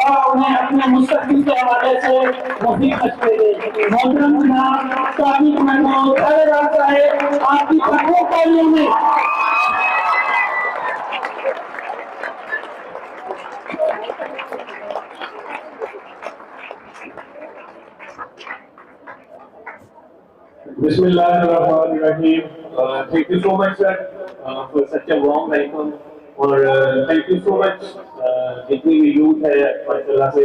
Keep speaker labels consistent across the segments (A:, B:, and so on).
A: और उन्हें अपने मुस्तकबिल के हवाले से मुफीद मशवरे दें। मोहतरम जनाब साबिक महमूद साहेब आपकी पत्रों तालियों में
B: Bismillahirrahmanirrahim. Thank you so much, sir, for such a warm welcome. और thank you so much जितनी भी यूथ है माशाल्लाह से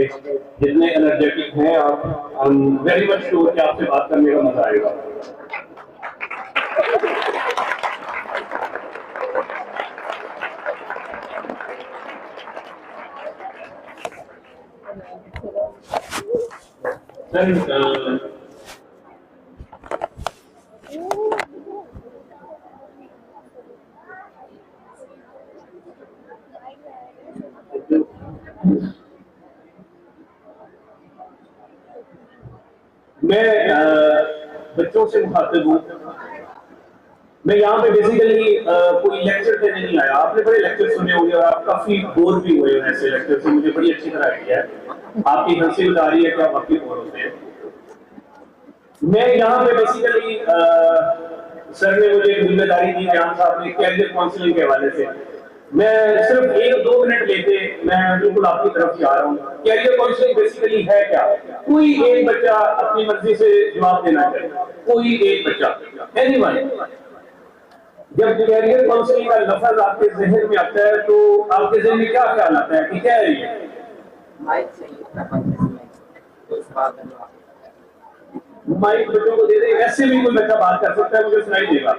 B: जितने एनर्जेटिक हैं आप, I am very much sure कि आपसे बात करने का मजा आएगा। सर मैं बच्चों से मुखातिब हूँ। मैं यहाँ पे बेसिकली कोई लेक्चर देने नहीं आया। आपने बड़े लेक्चर सुने होंगे और आप काफी बोर भी हुए हैं ऐसे लेक्चर से, मुझे बड़ी अच्छी तरह आइडिया है। आपकी हंसी बता रही है कि आप काफी बोर होते हैं। मैं यहाँ पे बेसिकली सर ने मुझे जिम्मेदारी दी, जान साहब ने, कैरियर काउंसलिंग के हवाले से। मैं सिर्फ 1-2 मिनट लेके मैं बिल्कुल आपकी तरफ जा रहा हूँ। कैरियर काउंसलिंग बेसिकली है क्या? कोई एक बच्चा अपनी मर्जी से जवाब देना चाहिए, कोई एक बच्चा, एनीवन। जब कैरियर काउंसलिंग का लफ्ज आपके जहन में आता है तो आपके जहन में क्या ख्याल आता है कि क्या है ये? माइक बच्चों को दे दे, ऐसे भी कोई बच्चा बात कर सकता है, मुझे सुनाई देगा।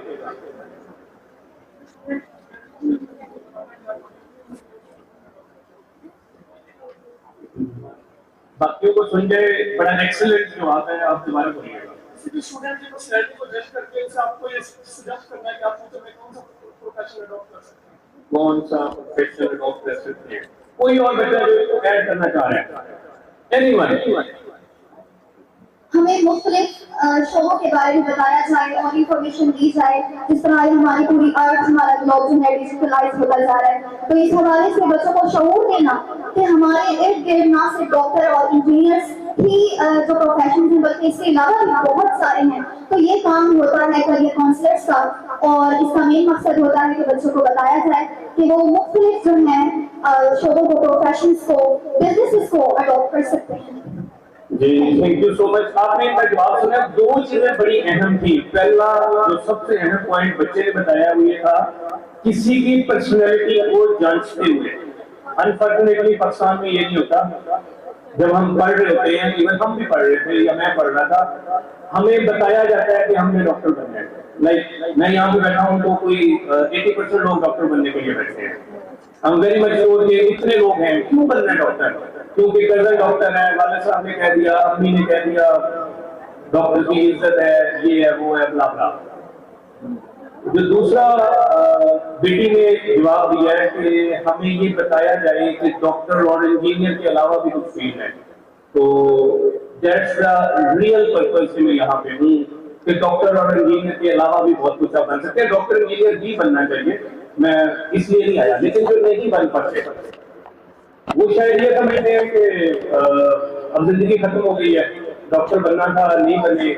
B: बाकियों को सुन जाए, बड़ा एक्सीलेंट जवाब है, आप दोबारा बोलिएगा। किसी स्टूडेंट की पर्सनैलिटी को जज करके उसे आपको ये सजेस्ट करना है कि आप फ्यूचर में कौन सा प्रोफेशन अडॉप्ट कर सकते हैं, कौन सा प्रोफेशन अडॉप्ट कर सकते हैं। कोई और बच्चा जो इसको ऐड करना चाह रहा है, एनीवन।
C: हमें मुख्तलिफ शोबों के बारे में बताया जाए और इंफॉर्मेशन दी जाए, जिस तरह हमारी पूरी अर्थ, हमारा ग्लोब जो है डिजिटलाइज होता जा रहा है। तो इस हवाले से बच्चों को शऊर देना कि हमारे इर्द गिर्द ना सिर्फ डॉक्टर और इंजीनियर्स ही जो प्रोफेशन हैं, बल्कि इसके अलावा भी बहुत सारे हैं। तो ये काम होता है करियर काउंसलर्स का, और इसका मेन मकसद होता है कि बच्चों को बताया जाए कि वो मुख्तलिफ जो है शोबों को, प्रोफेशन को, बिजनेस को अडॉप्ट कर सकते हैं।
B: जी थैंक यू सो मच। आपने इनका जवाब सुना, 2 चीजें बड़ी अहम थी। पहला जो सबसे अहम पॉइंट बच्चे ने बताया वो ये था, किसी की पर्सनैलिटी को जांचते हुए। अनफॉर्चुनेटली पाकिस्तान में ये नहीं होता। जब हम पढ़ रहे होते हैं, इवन हम भी पढ़ रहे थे या मैं पढ़ रहा था, हमें बताया जाता है कि हमने डॉक्टर बनना है। लाइक मैं यहाँ पे बैठा हूँ तो कोई 80% लोग डॉक्टर बनने के लिए बैठे हैं। हम वेरी मच श्योर कि इतने लोग हैं, क्यों बनना है डॉक्टर? क्योंकि कजन डॉक्टर है, वाले साहब ने कह दिया, अम्मी ने कह दिया, डॉक्टर की इज्जत है, ये है, वो है, ब्ला ब्ला। जो दूसरा बेटी ने जवाब दिया है कि हमें ये बताया जाए कि डॉक्टर और इंजीनियर के अलावा भी कुछ फील्ड है। तो दैट्स द रियल पर्पस से मैं यहाँ पे हूँ कि डॉक्टर और इंजीनियर के अलावा भी बहुत कुछ आप बन सकते हैं। डॉक्टर इंजीनियर भी बनना चाहिए, मैं इसलिए नहीं आया। लेकिन जो नहीं बन पाते वो शायद ये समझते हैं कि अब जिंदगी खत्म हो गई है, डॉक्टर बनना था, नहीं बने।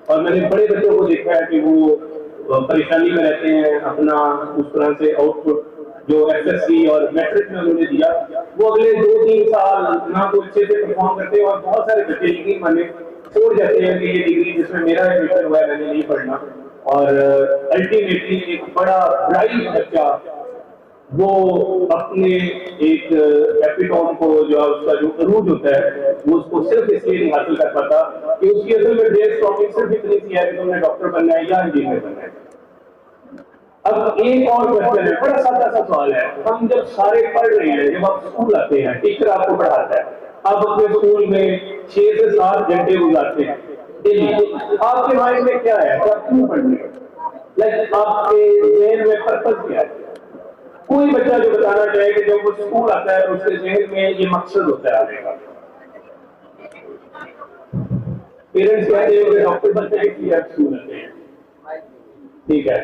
B: और मैंने बड़े बच्चों को देखा है कि वो परेशानी में रहते हैं। अपना उस तरह से आउटपुट जो एसएससी और मैट्रिक में उन्होंने दिया, वो अगले 2-3 साल ना तो अच्छे से परफॉर्म करते हैं, और बहुत सारे बच्चे यकीन माने छोड़ जाते हैं कि ये डिग्री जिसमें मेरा एडमिशन हुआ है मैंने नहीं पढ़ना। और अल्टीमेटली एक बड़ा ब्राइट बच्चा वो अपने एक एपिटोन को, जो उसका जो अरूज होता है, वो उसको सिर्फ इसलिए नहीं हासिल कर पाता कि उसकी असल में बेस टॉपिक सिर्फ इतनी सी है कि तुमने डॉक्टर बनना है या इंजीनियर बनना है। अब एक और क्वेश्चन है, बड़ा सादा सा सवाल है। हम जब सारे पढ़ रहे हैं, जब आप स्कूल आते हैं, टीचर आपको पढ़ाता है, आप अपने स्कूल में 6 से 7 घंटे गुजारते हैं डेली। आपके माइंड में क्या है, आप क्यों पढ़ रहे हैं? लाइक आपके जहन में पर्पस क्या है? कोई बच्चा जो बताना चाहे कि जब वो स्कूल आता है तो उसके जहन में ये मकसद होता है आने का। पेरेंट्स कहते हैं कि डॉक्टर बनने के लिए स्कूल आते हैं, ठीक है।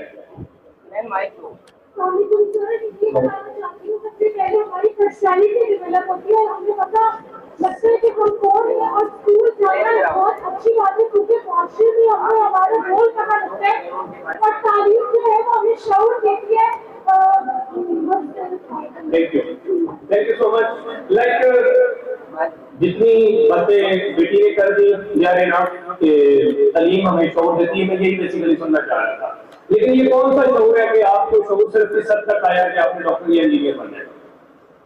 D: ये बताना चाहती हूँ सबसे पहले हमारी पर्सनैलिटी डेवलप होती है और हमें पता लगता है कि हम कौन है और स्कूल जाना बहुत अच्छी बात है क्योंकि मास्टर भी हमें हमारा रोल पता लगता है और तालीम जो है वो हमें शौर देती है।
B: Thank you so much. Like जितनी बातें बेटी ने कर दी यार ना कि तालीम हमें शौर देती है, मैं यही बेसिकली सुनना चाह रहा था। लेकिन ये कौन सा शौर है कि आपको शौर सिर्फ इस हद तक आया कि आपने डॉक्टर या इंजीनियर बनना है?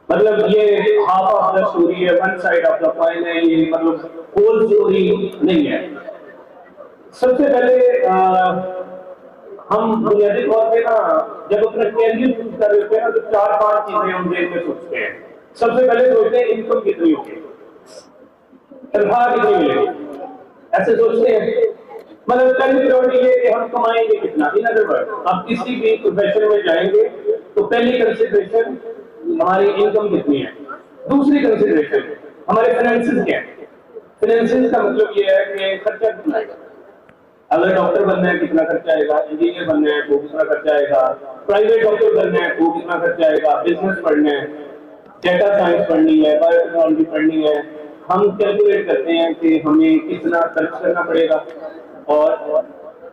B: मतलब ये हाफ ऑफ द स्टोरी है, one side of the coin है, ये मतलब होल स्टोरी नहीं है। सबसे पहले हम बुनियादी तौर पे ना जब अपना कैरियर चूज कर रहे होते हैं ना तो 4-5 चीजें हम जेल में सोचते हैं। सबसे पहले सोचते हैं इनकम कितनी होगी, तनख्वाह कितनी मिलेगी, ऐसे सोचते हैं। मतलब पहली प्रायोरिटी ये कि हम कमाएंगे कितना। इन अदर वर्ड आप किसी भी प्रोफेशन में जाएंगे तो पहली कंसिडरेशन हमारी इनकम कितनी है। दूसरी कंसिडरेशन हमारे फाइनेंसेस क्या है। फाइनेंसेस का मतलब ये है कि खर्चा कितना है। अगर डॉक्टर बनना है कितना खर्चा आएगा, इंजीनियर बनना है वो कितना खर्चा आएगा, प्राइवेट डॉक्टर बनना है वो कितना खर्चा आएगा, बिजनेस पढ़ना है, डेटा साइंस पढ़नी है, बायोटेक्नोलॉजी पढ़नी है। हम कैलकुलेट करते हैं कि हमें कितना खर्च करना पड़ेगा और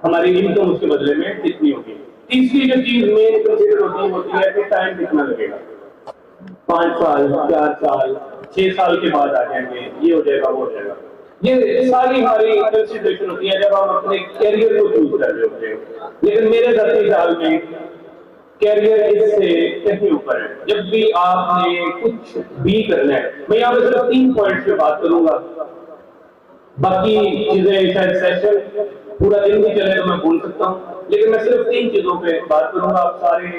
B: हमारी इनकम उसके बदले में कितनी होगी। तीसरी जो चीज मेन कंसिडर होती है कि टाइम कितना लगेगा। 5 साल, 4 साल, 6 साल के बाद आ जाएंगे, ये हो जाएगा वो हो जाएगा। ये सारी हमारी कंसिडरेशन होती है जब हम अपने कैरियर को चूज कर रहे होते हैं। लेकिन मेरे ज़ाती ख्याल में कैरियर इससे कहीं ऊपर है। जब भी आपने कुछ भी करना है, मैं यहाँ पे सिर्फ 3 पॉइंट्स पे बात करूंगा, बाकी चीजें शायद सेशन पूरा दिन भी चले तो मैं बोल सकता हूँ, लेकिन मैं सिर्फ 3 चीजों पे बात करूंगा। आप सारे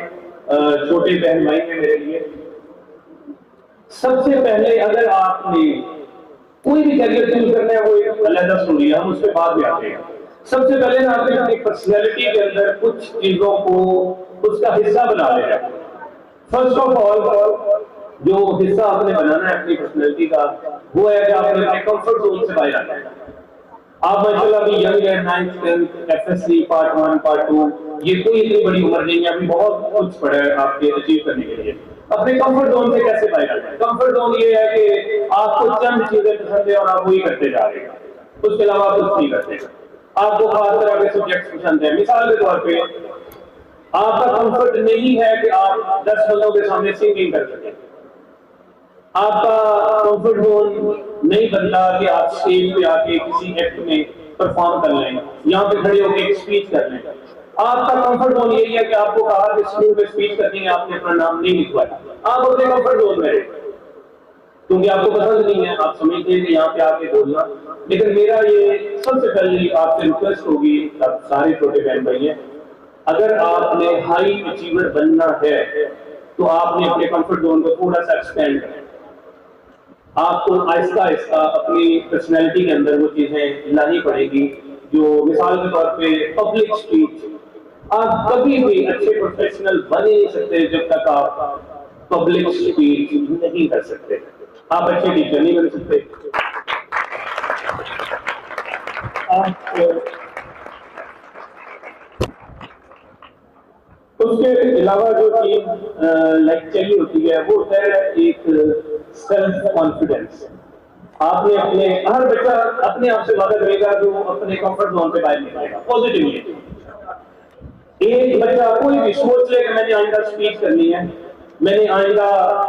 B: छोटे बहन भाई हैं मेरे लिए। सबसे पहले अगर आपने कोई भी कैरियर चूज करना है वो एक अलग स्टोरी है, हम उस पर बाद में आते हैं। सबसे पहले ना आपने अपनी पर्सनैलिटी के अंदर कुछ चीजों को उसका हिस्सा बना लेना है। फर्स्ट ऑफ ऑल जो हिस्सा आपने बनाना है अपनी पर्सनैलिटी का वो है कि आपने अपने कंफर्ट जोन से बाहर आना है। आप माशाल्लाह अभी यंग है, 9th 10th FSc part 1 part 2, ये कोई इतनी बड़ी उम्र नहीं है, अभी बहुत कुछ पड़ा है आपके अचीव करने के लिए। अपने कंफर्ट जोन से कैसे बाहर आना है? कंफर्ट जोन ये है कि आपको चंद चीजें पसंद है और आप वही करते जा रहे हैं, उसके अलावा आप कुछ नहीं करते। आपको खास तरह के सब्जेक्ट पसंद है। मिसाल के तौर पे आपका कंफर्ट नहीं है कि आप 10 बंदों के सामने सिंगिंग कर सकें। आपका कंफर्ट जोन नहीं बनता कि आप स्टेज पे आके किसी एक्ट में परफॉर्म कर लें, यहाँ पे खड़े होकर एक स्पीच कर लें। आपका कंफर्ट जोन यही है कि आपको कहा कि स्कूल में स्पीच करनी है, आपने अपना नाम नहीं लिखवाया, आप अपने कंफर्ट जोन में रहे क्योंकि आपको पसंद नहीं है, आप समझते हैं कि यहाँ पे आके बोलना। लेकिन मेरा ये सबसे पहले आपसे रिक्वेस्ट होगी, आप सारे छोटे बहन भाई हैं, अगर आपने हाई अचीवर बनना है तो आपने अपने कंफर्ट जोन को थोड़ा सा एक्सपेंड करें। आपको आहिस्ता आहिस्ता अपनी पर्सनैलिटी के अंदर वो चीजें लानी पड़ेगी जो मिसाल के तौर पे पब्लिक स्पीच। आप कभी भी अच्छे प्रोफेशनल बन ही नहीं सकते जब तक आप पब्लिक स्पीच नहीं कर सकते। आप अच्छे टीचर नहीं बन सकते। उसके अलावा जो चीज लाइक चाहिए होती है वो होता है एक सेल्फ कॉन्फिडेंस। आपने अपने हर बच्चा अपने आप से वादा करेगा जो अपने कंफर्ट जोन से बाहर निकलेगा पॉजिटिवली। एक बच्चा कोई भी सोच ले कि मैंने आइंदा स्पीच करनी है, मैंने आइंदा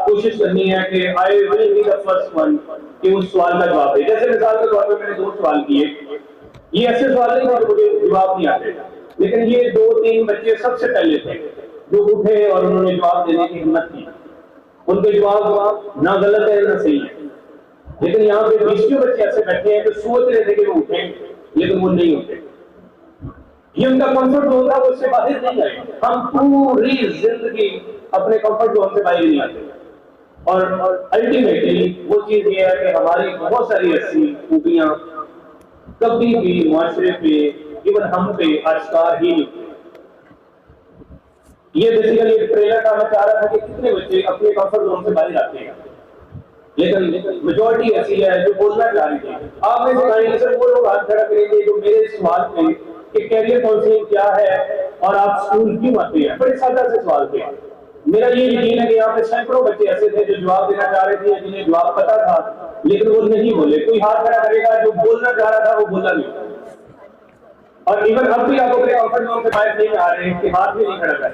B: कोशिश करनी है कि I will be the first one कि उस सवाल का जवाब दे। जैसे मिसाल के तौर पर मैंने 2 सवाल किए, ये ऐसे सवाल नहीं थे मुझे जवाब नहीं आते, लेकिन ये 2-3 बच्चे सबसे पहले थे जो उठे और उन्होंने जवाब देने की हिम्मत की। उनके जवाब ना गलत है ना सही है, लेकिन यहाँ पे 20 बच्चे ऐसे बैठे हैं जो सोच रहे थे कि वो उठें लेकिन वो नहीं उठे। ये उनका कंफर्ट जोन था, वो उससे बाहर नहीं आए। हम पूरी जिंदगी अपने कंफर्ट जोन से बाहर नहीं आते और अल्टीमेटली वो चीज ये है कि हमारी बहुत सारी ऐसी खूबियां कभी भी माशरे पे इवन हम पे आश्कार ही नहीं। ये बेसिकली एक ट्रेलर का मैं चाह रहा था कि कितने बच्चे अपने कंफर्ट जोन से बाहर आते हैं, लेकिन मेजॉरिटी ऐसी है जो बोलना चाह रही थी। आप में से कहेंगे सर वो लोग हाथ खड़ा करेंगे जो मेरे सवाल पे कि कैरियर काउंसलिंग क्या है और आप स्कूल क्यों आते हैं, बड़े सादा से सवाल थे। मेरा ये यकीन है कि यहाँ पे सैकड़ों बच्चे ऐसे थे जो जवाब देना चाह रहे थे, जिन्हें जवाब पता था लेकिन वो नहीं बोले। कोई हाथ खड़ा करेगा, जो बोलना चाह रहा था वो बोला नहीं। और इवन अब भी आप अपने कंफर्ट जोन से बाहर नहीं आ रहे हैं कि हाथ भी नहीं खड़ा कर रहे।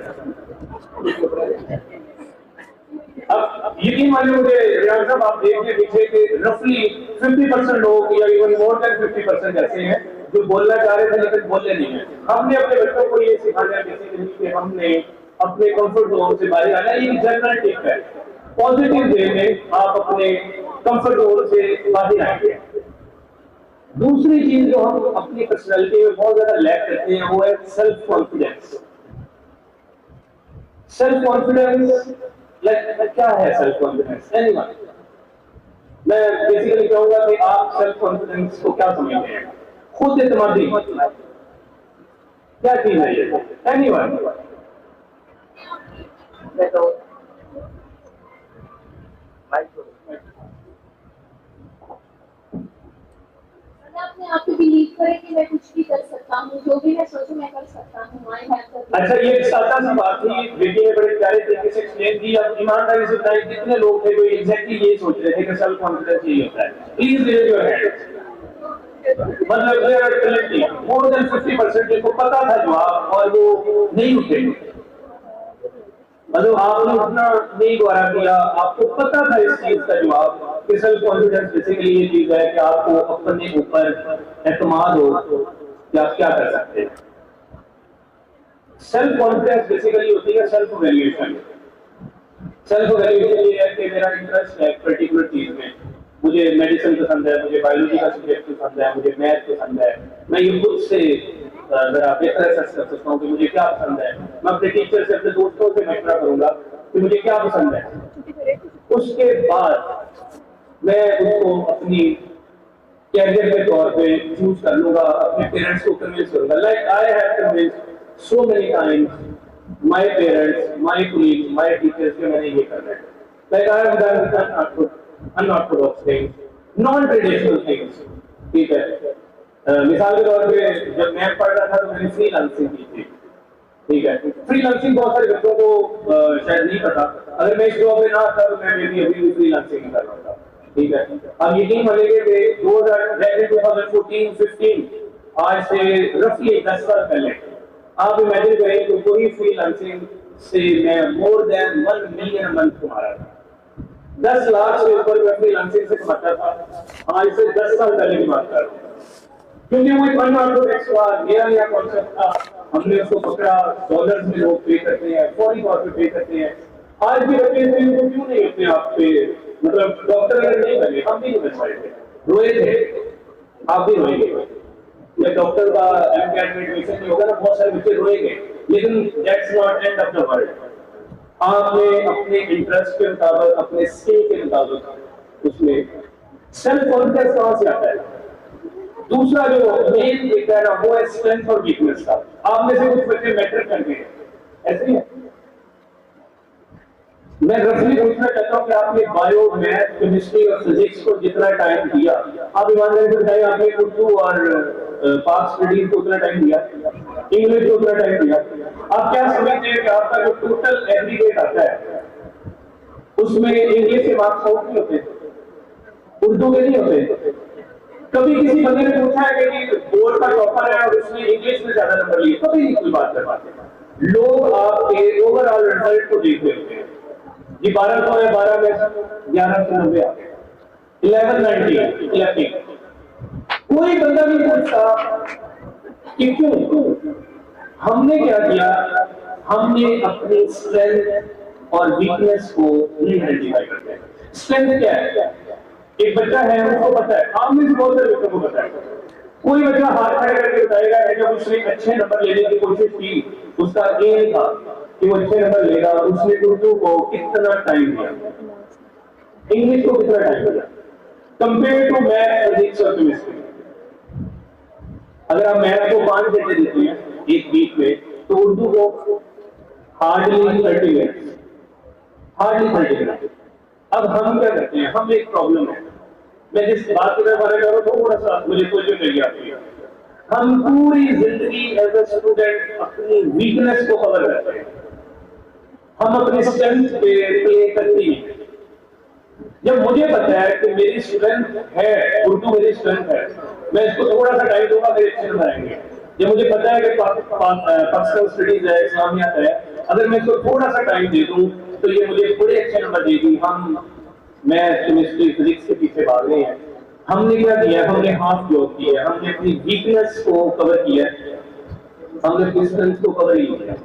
B: अब यकीन मानिए मुझे रियाज साहब, आप देखिए पीछे के रफली 50% लोग या इवन मोर देन 50% ऐसे हैं जो बोलना चाह रहे थे लेकिन बोले नहीं है। हमने अपने बच्चों को ये सिखाना है बेसिकली कि हमने अपने कंफर्ट जोन से बाहर आना। ये जनरल टिप है, पॉजिटिव वे में आप अपने कंफर्ट जोन से बाहर आएंगे। दूसरी चीज जो हम अपनी पर्सनैलिटी में बहुत ज्यादा लैक करते हैं वो है सेल्फ कॉन्फिडेंस। सेल्फ कॉन्फिडेंस क्या है? Self confidence anyone? मैं बेसिकली कहूंगा कि आप सेल्फ कॉन्फिडेंस को क्या समझते हैं? खुद एतमादी क्या चीज है ये? एनीवन?
D: अपने आप को बिलीव करें कि मैं कुछ भी कर सकता हूँ, जो भी मैं सोचूं मैं कर सकता हूँ।
B: अच्छा, ये सादा सी बात थी, बेटी ने बड़े प्यारे तरीके से एक्सप्लेन की। अब ईमानदारी से बताइए कितने लोग थे जो एग्जैक्टली यही सोच रहे थे कि सेल्फ कॉन्फिडेंस यही होता है? Please raise your hand. मतलब there are plenty, more than 50% जिनको पता था जवाब और वो नहीं उठे। मतलब आपने उतना नहीं गौरा किया, आपको पता था इस चीज का जवाब कि सेल्फ कॉन्फिडेंस बेसिकली ये चीज है कि आपको अपने ऊपर एतमाद हो कि आप क्या कर सकते हैं। सेल्फ कॉन्फिडेंस बेसिकली होती है सेल्फ वैल्यूएशन। सेल्फ वैल्यूएशन ये है कि मेरा इंटरेस्ट है पर्टिकुलर चीज में, मुझे मेडिसिन पसंद है, मुझे बायोलॉजी का सब्जेक्ट पसंद है, मुझे मैथ पसंद है। मैं ये खुद से जरा बेहतर असेस कर सकता हूँ कि मुझे क्या पसंद है। मैं अपने टीचर से, अपने दोस्तों से मशवरा करूंगा कि मुझे क्या पसंद है। उसके बाद मैं उसको अपनी कैरियर के तौर पे चूज कर लूंगा, अपने पेरेंट्स को कन्विंस करूंगा। Like I have convinced so many times my parents, my colleagues, my teachers कि मैंने ये करना है। Like I have done unorthodox things, non traditional things. ठीक है, मिसाल के तौर पे जब मैं पढ़ रहा था तो मैंने फ्रीलांसिंग की थी। ठीक है, फ्रीलांसिंग बहुत सारे बच्चों को शायद नहीं पता। अगर मैं इस जॉब में ना आता तो मैं अभी फ्रीलांसिंग कर रहा था। ठीक है, अब यकीन मानिए कि 2014-15 आज से रफली 10 साल पहले आप इमेजिन करें कि कोई फ्रीलांसिंग से मैं मोर देन 1 मिलियन मंथ कमा रहा था। 10 लाख से ऊपर मैं फ्रीलांसिंग से कमाता था। आज से 10 साल पहले की बात कर रहा हूँ, क्योंकि वो एक अनऑर्थोडॉक्स था, नया कॉन्सेप्ट था। हमने उसको पकड़ा, डॉलर्स में लोग पे करते हैं, फौरी तौर पे पे करते हैं। आज भी बच्चे तो क्यों नहीं अपने आप पे, मतलब डॉक्टर अगर नहीं बने, हम भी नहीं बन पाए थे, रोए थे, आप भी रोएंगे। या डॉक्टर का एमकैट में एडमिशन नहीं होगा ना, बहुत सारे बच्चे रोएंगे, लेकिन that's not end of the world. आपने अपने इंटरेस्ट के मुताबिक, अपने स्किल के मुताबिक उसमें सेल्फ कॉन्फिडेंस कहां से आता है? दूसरा जो मेन देखता है ना, वो है स्ट्रेंथ और वीकनेस का। आप में से कुछ बच्चे मैट्रिक कर गए, ऐसे ही है। मैं रफली पूछना चाहता हूं कि आपने बायो, मैथ, केमिस्ट्री और फिजिक्स को जितना टाइम दिया, आप ईमानदारी से बताइए, आपने उर्दू और पाक स्टडीज को उतना टाइम दिया, इंग्लिश को उतना टाइम दिया? आप क्या समझते हैं कि आपका जो टोटल एग्रीगेट आता है उसमें इंग्लिश के मार्क्स आउट नहीं होते, उर्दू के नहीं होते? कभी किसी बंदे ने पूछा है कि बोर्ड का टॉपर है और उसने इंग्लिश में ज्यादा नंबर लिए? कभी नहीं कोई बात कर पाते। लोग आपके ओवरऑल रिजल्ट को देख रहे होते हैं। जी 1200 है, 12 में 1190 आ गए, 1190। कोई बंदा नहीं पूछता कि क्यों। हमने क्या किया? हमने अपनी स्ट्रेंथ और वीकनेस को नहीं आइडेंटिफाई करते हैं। स्ट्रेंथ क्या है? एक बच्चा है, उसको पता है, आप में से बहुत सारे बच्चों को पता है। कोई बच्चा हाथ खड़े करके बताएगा जब उसने अच्छे नंबर लेने की कोशिश की, उसका एम था कि वो अच्छे नंबर लेगा, उसने उर्दू को कितना टाइम दिया, इंग्लिश को कितना टाइम दिया, कंपेयर टू मैथ, फिजिक्स और केमिस्ट्री। अगर आप मैथ को 5 घंटे देते हैं एक वीक में, तो उर्दू को हार्डली 30 मिनट, हार्डली 30 मिनट। अब हम क्या करते हैं? हम एक प्रॉब्लम है, मैं जिस बात की बारे में थोड़ा सा मुझे तवज्जो चाहिए आपकी। हम पूरी जिंदगी एज ए स्टूडेंट अपनी वीकनेस को कवर करते हैं। हम अपने स्ट्रेंथ पे प्ले करते हैं। जब मुझे पता है कि मेरी स्ट्रेंथ है, उर्दू मेरी स्ट्रेंथ है, मैं इसको थोड़ा सा टाइम दूंगा, मेरे अच्छे नंबर आएंगे। जब मुझे पता है कि पाकिस्तान स्टडीज है, इस्लामियात है, अगर मैं इसको थोड़ा सा टाइम दे दूं तो ये मुझे बड़े अच्छे नंबर देगी। मैथ, केमिस्ट्री, फिजिक्स के पीछे भाग रहे हैं। हमने क्या किया? हमने हाफ जॉब किया है, हमने अपनी वीकनेस को कवर किया है, हमने अपनी स्ट्रेंथ को कवर ही किया।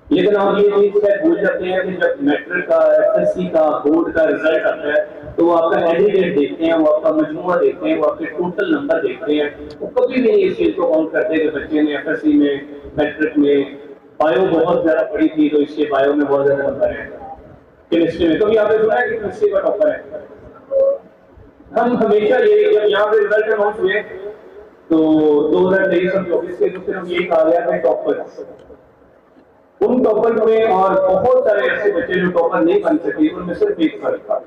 B: लेकिन आप ये चीज शायद भूल जाते हैं कि जब मैट्रिक का, एसएससी का, बोर्ड का रिजल्ट आता है तो वो आपका एग्रीगेट देखते हैं, वो आपका मजमूआ देखते हैं, वो आपके टोटल नंबर देखते हैं। वो कभी भी इस चीज को काउंट करते कि बच्चे ने एफएससी में, मैट्रिक में बायो बहुत ज्यादा पढ़ी थी तो इसके बायो में बहुत ज्यादा नंबर है, केमिस्ट्री में कभी आपने सुना है कि केमिस्ट्री का टॉपर है? हम हमेशा ये, जब यहाँ पे रिजल्ट अनाउंस हुए तो 2023-24 के तो सिर्फ यही कहा गया था टॉपर। उन टॉपर में और बहुत सारे ऐसे बच्चे जो टॉपर नहीं बन सके, उनमें सिर्फ एक फर्क था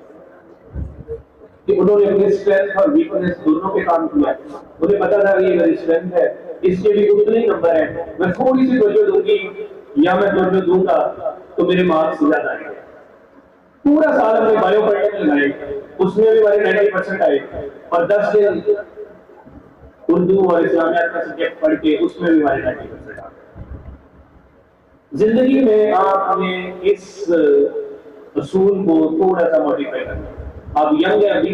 B: कि उन्होंने अपनी स्ट्रेंथ और वीकनेस दोनों पे काम किया। उन्हें पता था कि ये मेरी स्ट्रेंथ है, इसके भी उतने ही नंबर है, मैं थोड़ी सी तवज्जो दूंगी या मैं तवज्जो दूंगा तो मेरे मार्क्स ज्यादा आएंगे। पूरा साल हमने बायो पढ़ने में लगाए, उसमें भी हमारे 90% आए, और 10 दिन उर्दू और इस्लामियात का सब्जेक्ट पढ़ के उसमें भी हमारे 90% आए। जिंदगी में आपने इस असूल को थोड़ा सा मॉडिफाई करना। आप यंग है अभी,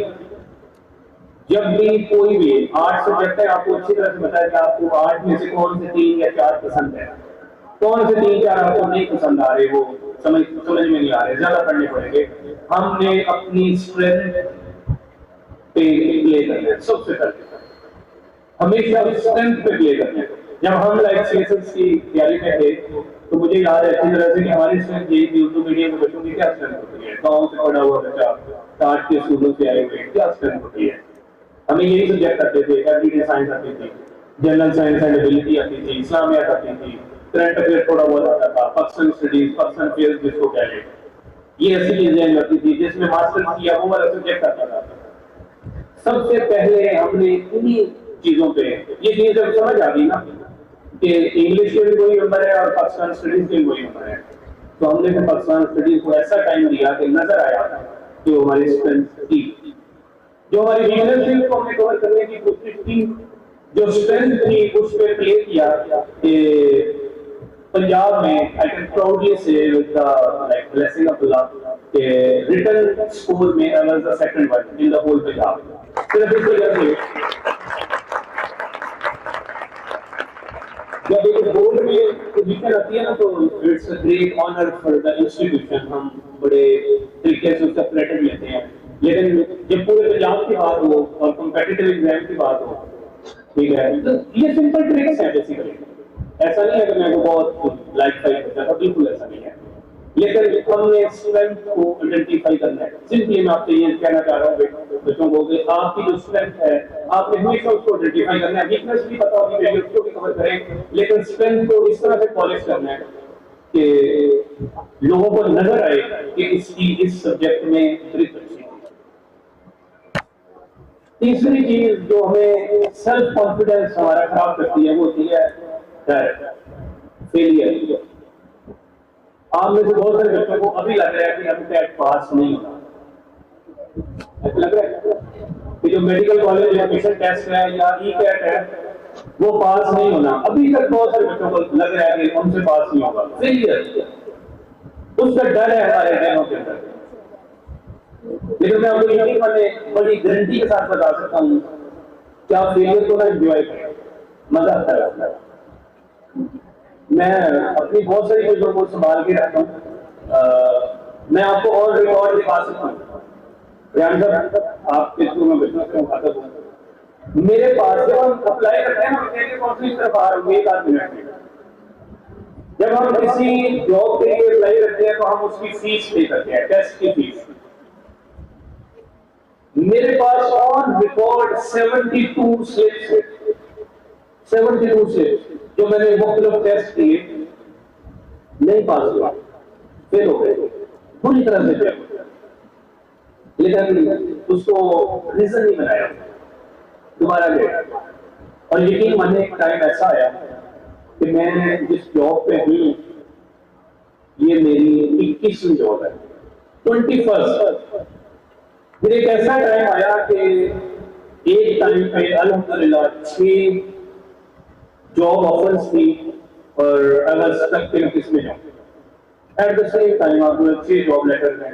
B: जब भी कोई भी 8 सब्जेक्ट है, आपको अच्छी तरह से बताया कि आपको 8 में से कौन से 3 या 4 पसंद है, कौन से 3-4 आपको नहीं पसंद आ रहे, वो समझ में नहीं आ रहे, ज्यादा पढ़ने पड़ेंगे। हमने अपनी स्ट्रेंथ पे प्ले करना है, सबसे पहले हमेशा स्ट्रेंथ पे प्ले करना है। जब हम लाइक सीएसएस की तैयारी में थे तो मुझे याद है अच्छी तरह से कि हमारी स्ट्रेंथ यही थी, उर्दू मीडियम के बच्चों की क्या स्ट्रेंथ होती है, गाँव से पढ़ा हुआ बच्चा, टाट के स्कूलों से आए हुए, क्या स्ट्रेंथ होती है। हमें यही सब्जेक्ट आते थे, एवरीडे साइंस आती थी, जनरल साइंस एंड एबिलिटी आती थी, इस्लामियात आती थी, करंट अफेयर थोड़ा बहुत आता था, पाकिस्तान स्टडीज, पाकिस्तान अफेयर्स जिसको कह लें, ये ऐसी चीजें आती थी। जिसमें मास्टर्स किया वो वाला सब्जेक्ट आता था। सबसे पहले हमने इन्हीं चीजों पे, ये चीज जब समझ आ गई ना कि इंग्लिश के भी वही नंबर है और पाकिस्तान स्टडीज के भी वही नंबर है, तो हमने फिर पाकिस्तान स्टडीज को ऐसा टाइम दिया कि नजर आया कि वो हमारी स्ट्रेंथ थी, जो हमारी वीकनेस थी उसको हमने कवर करने की कोशिश की, जो स्ट्रेंथ थी उस पर प्ले किया। कि पंजाब में I can proudly say with the like blessing of Allah कि रिटन स्कोर में I was the second one in the whole Punjab. सिर्फ इस वजह से जब एक बोर्ड में पोजीशन आती है ना तो it's a great honour for the institution, हम बड़े तरीके से उसका क्रेडिट लेते हैं। लेकिन जब पूरे पंजाब की बात हो और कॉम्पिटिटिव एग्जाम की बात हो, ठीक है, तो ये सिंपल ट्रिक्स है बेसिकली। ऐसा नहीं है कि मैं बहुत लाइक फाइट करता था, बिल्कुल ऐसा नहीं है, लेकिन हमने स्ट्रेंथ को आइडेंटिफाई करना है। सिंपली मैं आपसे ये कहना चाह रहा हूँ बच्चों को कि आपकी जो स्ट्रेंथ है आपने हमेशा उसको आइडेंटिफाई करना है। वीकनेस भी पता होनी चाहिए, उसको भी कवर करें, लेकिन स्ट्रेंथ को इस तरह से पॉलिश करना है कि लोगों को नजर आए कि इसकी इस सब्जेक्ट में ट्रिक अच्छी है। तीसरी चीज जो हमें सेल्फ कॉन्फिडेंस हमारा खराब करती है वो होती है डर, फेलियर। आप में से बहुत सारे बच्चों को अभी लग रहा है कि अभी टेट पास नहीं होगा, ऐसा लग रहा है कि जो मेडिकल कॉलेज एडमिशन टेस्ट है या ई कैट है वो पास नहीं होना। अभी तक बहुत सारे बच्चों को लग रहा है कि उनसे पास नहीं होगा, फेलियर, उसका डर है हमारे जहनों के अंदर। लेकिन मैं आपको यकीन माने बड़ी गारंटी के साथ बता सकता हूँ कि आप फेलियर को ना एंजॉय करें, मजा आता है। मैं अपनी बहुत सारी चीजों को संभाल के रखता हूँ। मैं आपको और रिकॉर्ड दिखा सकता हूँ। आपके स्कूल में बिजनेस क्यों खाता हूँ, मेरे पास जब हम अप्लाई करते हैं ना तरफ आ रहा हूँ एक आध मिनट में, जब हम किसी जॉब के लिए अप्लाई करते हैं तो हम उसकी फीस पे करते हैं, टेस्ट की फीस। मेरे पास ऑन रिकॉर्ड 72 स्लिप्स है, 72 स्लिप्स जो मैंने मुख्तलिफ टेस्ट किए, नहीं पास हुआ, फेल हो गए पूरी तरह से फेल। लेकिन उसको रीजन नहीं बनाया, दोबारा गया। और यकीन माने एक टाइम ऐसा आया कि मैं जिस जॉब पे हूँ ये मेरी 21वीं जॉब है, 21st। फिर एक ऐसा टाइम आया कि एक टाइम पे अल्हम्दुलिल्लाह 6 जॉब ऑफर्स थी और आई वाज स्टक इन किसमें जाऊं। एट द सेम टाइम आपको 6 जॉब लेटर हैं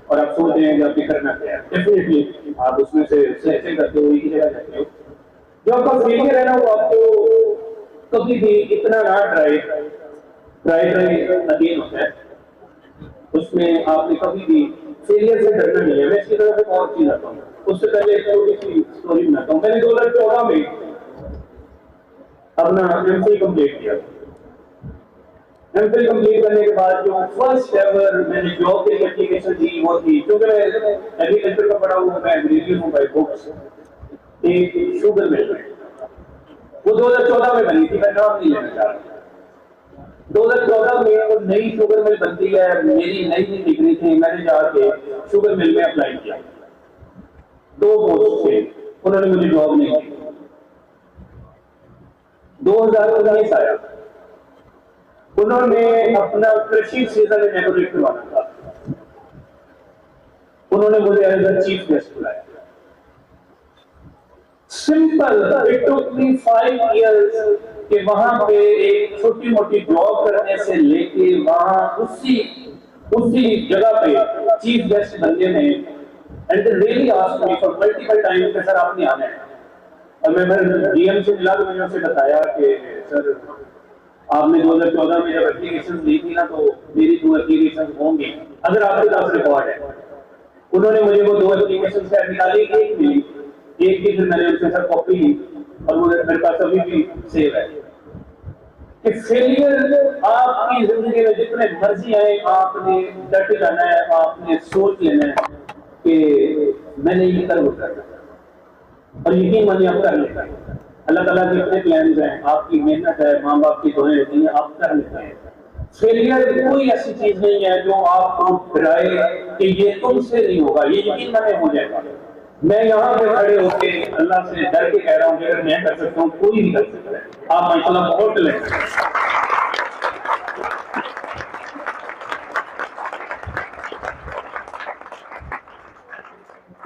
B: और आप सोच रहे हैं कि आपकी करना क्या है। डेफिनेटली आप उसमें से सिलेक्शन करते हो, एक ही जगह जाते हो। जो आपका फेलियर है ना, वो आपको कभी भी इतना ना ट्राई अगेन होता है, उसमें आपने कभी भी फेलियर से डरना नहीं है। मैं इसकी तरफ एक और चीज आता हूँ, उससे पहले एक छोटी सी स्टोरी बनाता हूँ। मैंने 2014 में अपना एमफिल कंप्लीट किया। एमफिल कंप्लीट करने के बाद जो फर्स्ट एवर मैंने जॉब के लिए एप्लीकेशन दी वो थी, क्योंकि मैं एग्रीकल्चर का पढ़ा हुआ, मैं एग्रीकल्चर हूँ बाय बुक्स, एक शुगर मिल में, वो 2014 में बनी थी। मैं नाम नहीं लेना चाह रहा। 2014 में वो नई शुगर मिल बनती है, मेरी नई डिग्री थी, मैंने जाके शुगर मिल में अप्लाई किया। 2 पोस्ट थे, उन्होंने मुझे जॉब नहीं दी। 2019 आया, उन्होंने अपना कृषि सीजन इनॉग्रेट करवाना था, उन्होंने मुझे एज अ चीफ गेस्ट बुलाया। Simple, it took me 5 years कि वहां पे एक छोटी मोटी जॉब करने से लेके वहां उसी जगह पे चीफ गेस्ट बनने में, and they really asked me for multiple time कि सर आपने आना है। और मैं डीएम से मिला तो मैंने उसे बताया कि सर आपने 2014 में जब एप्लीकेशन दी थी ना, तो मेरी 2 एप्लीकेशन होंगी अगर आपके पास रिकॉर्ड है। उन्होंने मुझे वो 2 एप्लीकेशन से निकाली, एक मिली, एक की फिर मैंने उनसे सर कॉपी ली और वो मेरे पास अभी भी सेव है। कि फेलियर आपकी जिंदगी में जितने मर्जी आए, आपने डट जाना है, आपने सोच लेना है कि मैंने ये कर करना, और यकीन मानिए आप कर लेते हैं। अल्लाह ताला के इतने प्लान हैं, आपकी मेहनत है, माँ बाप की दुआएं रहती हैं, आप कर लेते हैं। फेलियर कोई ऐसी चीज नहीं है जो आपको डराए कि ये तुमसे नहीं होगा, ये यकीन मानिए हो जाएगा। मैं यहाँ पे खड़े होके अल्लाह से डर के कह रहा हूँ कि अगर मैं कर सकता हूँ कोई नहीं कर सकता है। आप माशाल्लाह बहुत टैलेंटेड हैं।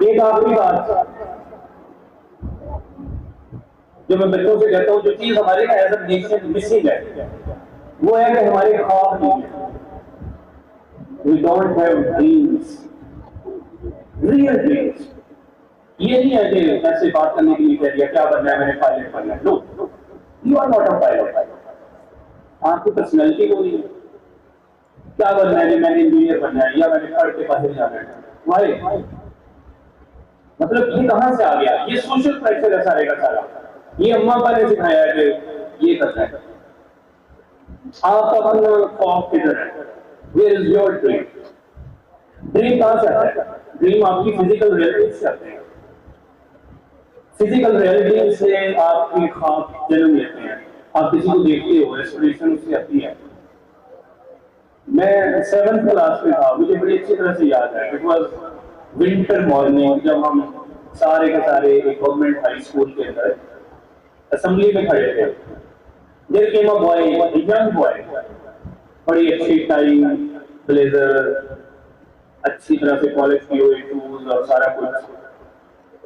B: एक आखिरी बात जो मैं बच्चों से कहता हूँ, जो चीज हमारे एज अ नेशन मिसिंग है वो है कि हमारे ख्वाब नहीं है। We don't have dreams, real dreams. ये नहीं है कि ऐसे बात करने के लिए कह दिया क्या बनना है, मैंने पायलट बनना है। No, you are not a pilot. आपकी पर्सनैलिटी वो नहीं है। क्या बनना है, मैंने इंजीनियर बनना है या मैंने पढ़ के बाहर जाना है। वाई? मतलब ये कहां से आ गया? ये सोशल प्रेशर है सारे का सारा। ये अम्मा पापा ने सिखाया है कि ये करना है। आप अपना ख्वाब किधर है? Where is your dream? Dream कहां से आता है? ड्रीम आपकी फिजिकल रियलिटी से आते हैं। फिजिकल रियलिटी से आपके ख्वाब जन्म लेते हैं। आप किसी को देखते हो, एस्पिरेशन उससे आती है। मैं 7th क्लास में था, मुझे बड़ी अच्छी तरह से याद है। इट वाज विंटर मॉर्निंग, जब हम सारे के सारे गवर्नमेंट हाई स्कूल के अंदर असेंबली में खड़े थे। There came a boy, young boy, बड़ी अच्छी टाई, ब्लेजर, अच्छी तरह से पॉलिश किए हुए शूज और सारा कुछ।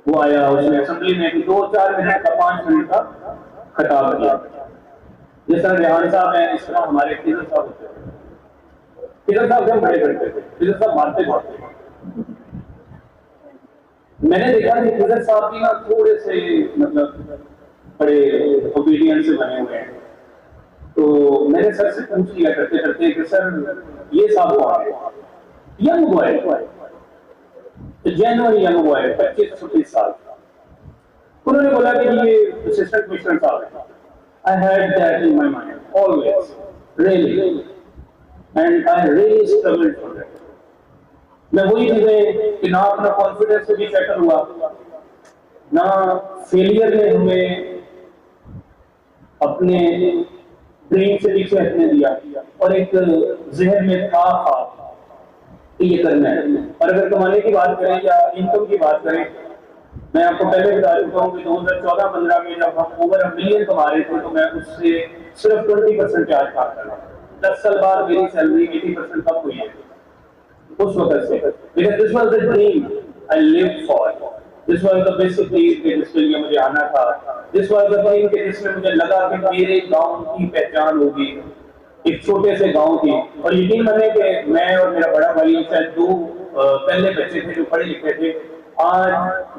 B: वो आया, उसने असेंबली में 2-4 मिनट का 5 मिनट का खिताब किया। जिस तरह रेहान साहब हैं, इस तरह हमारे किधर साहब होते थे। किधर साहब से हम बड़े करते थे, किधर साहब मारते बहुत थे। मैंने देखा कि किधर साहब भी ना थोड़े से मतलब बड़े ओबीडियंट से बने हुए हैं। तो मैंने सर से पूछ लिया करते करते कि सर ये साहब कौन है? Young boy, genuine young boy, 25-26 साल। उन्होंने बोला कि ये असिस्टेंट कमिश्नर साहब है। I had that in my mind always, really, and I really struggled for that. मैं वही चीजें कि ना अपना कॉन्फिडेंस से भी सेटल हुआ, ना फेलियर ने हमें अपने ड्रीम से पीछे हटने दिया, और एक जहन में था कि ये करना है। और अगर कमाने की बात करें या इनकम की बात करें, मैं आपको पहले बता चुका हूँ कि 2014-15 में जब हम ओवर 1 मिलियन कमा रहे थे, तो मैं उससे सिर्फ 20% चार्ज खाता था। 10 साल बाद मेरी सैलरी 80% कम हुई है उस वक्त से, because this was the dream I lived for, this was the basic need कि जिसके लिए मुझे आना था, this was the thing कि जिसमें मुझे लगा कि मेरे गांव की पहचान होगी, एक छोटे से गांव की। और यकीन माने कि मैं और मेरा बड़ा भाई शायद दो पहले बच्चे थे जो पढ़े लिखे थे, आज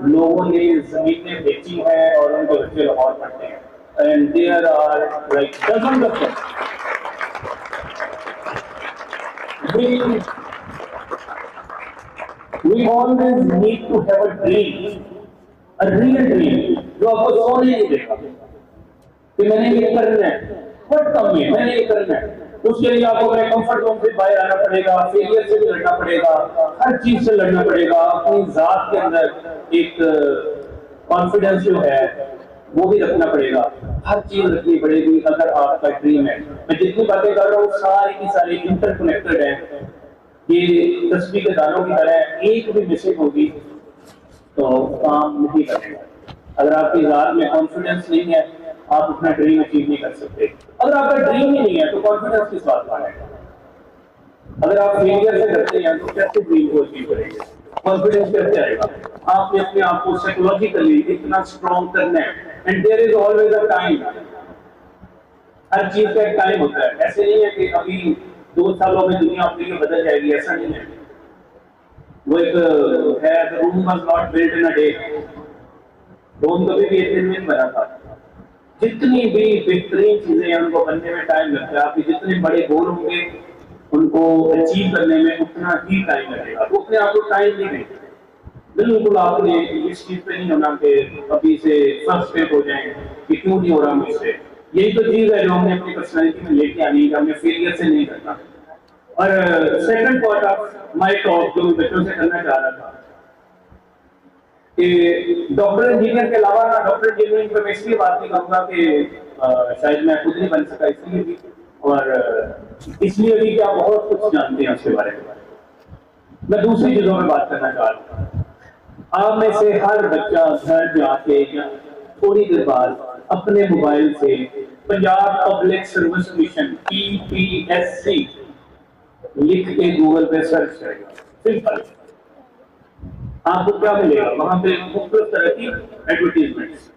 B: लोगों ने जमीनें बेची हैं और उनके बच्चे लाहौर पढ़ते हैं, and there are like dozens of them. We always need to have a dream, a real dream, जो आपको सोने नहीं देगा कि मैंने ये करना है, बहुत कम है मैंने ये करना है। उसके लिए आपको अपने कंफर्ट जोन से बाहर आना पड़ेगा, फेलियर से भी लड़ना पड़ेगा, हर चीज से लड़ना पड़ेगा, अपनी जात के अंदर एक कॉन्फिडेंस जो है वो भी रखना पड़ेगा, हर चीज रखनी पड़ेगी अगर आपका ड्रीम है। मैं जितनी बातें कर रहा हूँ सारी की सारी इंटरकनेक्टेड है, ये तस्वीर के दानों की तरह, एक भी मिसिंग होगी तो काम नहीं करेगा। अगर आपकी जात में कॉन्फिडेंस नहीं है आप अपना ड्रीम अचीव नहीं कर सकते। अगर आपका ड्रीम ही नहीं है तो कॉन्फिडेंस किस बात का है? अगर आप फेलियर से करते हैं तो कैसे ड्रीम को अचीव करेंगे? कॉन्फिडेंस कैसे आएगा? आपने अपने आप को साइकोलॉजिकली इतना स्ट्रॉन्ग करना है, and there is always a time, हर चीज का एक टाइम होता है। ऐसे नहीं है कि अभी 2 सालों में दुनिया अपनी लिए बदल जाएगी, ऐसा नहीं है। वो एक है, Rome was not built in a day, Rome कभी भी एक दिन में बना था। जितनी भी बेहतरीन चीजें हैं उनको बनने में टाइम लगता है, आपके जितने बड़े गोल होंगे उनको अचीव करने में उतना ही टाइम लगेगा। तो अपने आप को टाइम नहीं दें, बिल्कुल आपने इस चीज पे नहीं होना कि अभी से फ्रस्ट्रेट हो जाए कि क्यों नहीं हो रहा मुझसे। यही तो चीज है जो हमने अपनी पर्सनैलिटी में लेके आनी है, हमने फेलियर से नहीं करना। और second part of my talk जो मैं बच्चों से करना चाह रहा था कि डॉक्टर इंजीनियर के अलावा ना, डॉक्टर इंजीनियरिंग पे मैं इसलिए बात नहीं करूंगा कि शायद मैं खुद नहीं बन सका इसलिए भी, और इसलिए भी कि आप बहुत कुछ जानते हैं उसके बारे में। मैं दूसरी चीजों में बात करना चाह रहा हूँ। आप में से हर बच्चा घर जाके या थोड़ी देर बाद अपने मोबाइल से Punjab public service commission PPSC लिख के गूगल पे सर्च करेगा, सिंपल। आपको क्या मिलेगा वहां पे? मुख्तलिफ तरह की एडवर्टीजमेंट्स